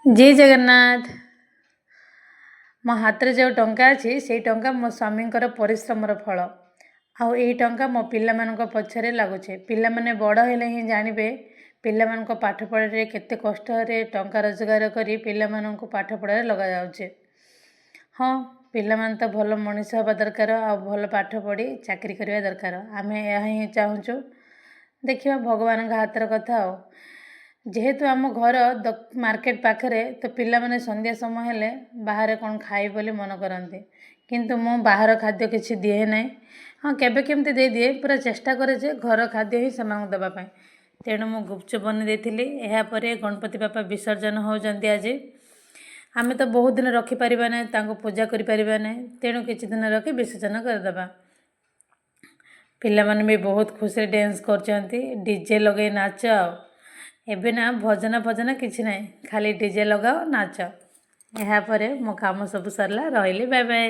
जय जगन्नाथ। मो हाथ में जो टंका अच्छी से टंका मो स्वामींकर परिश्रमर फल आउ यही टंका मो पिला मानक पछरे लगुचे। पिला माने बड़ हेले ही जानिबे पिला मानक पाठ पढ़ारे केते कष्ट रे टंका रोजगार करी पिला मानक पाठ पढ़ारे लगा जाउचे। हाँ, पिला मान तो भल मनीष हवा दरकार आ भल पाठ पढ़ी चाकरी करवा दरकार। आमे यह ही चाहूँ। देखिए भगवान हाथर कथा आ जेहेतु आम घर मार्केट पाखरे तो पिला माने संध्या समय हेले बाहर कौन खाई बोली मन करते किंतु मु बाहर खाद्य किसी दिए ना। हाँ केबे केमती दे दिए पूरा चेष्टा करे जे घर खाद्य ही से देवाई। तेणु मु गुपचुप बनी देथिली। यापर गणपति बापा विसर्जन होउचंती आज। आमे तो बहुत दिन रखिपर ना तांको पूजा करिपर ना तेणु किछि दिन रखी विसर्जन करदेबा। पिला माने भी बहुत खुशी डांस करचंती डीजे लगे नाच एबे ना भजन भजन किछि ना खाली डीजे लगाओ नाच। यापर मो काम सब सरला रही बाय बाय।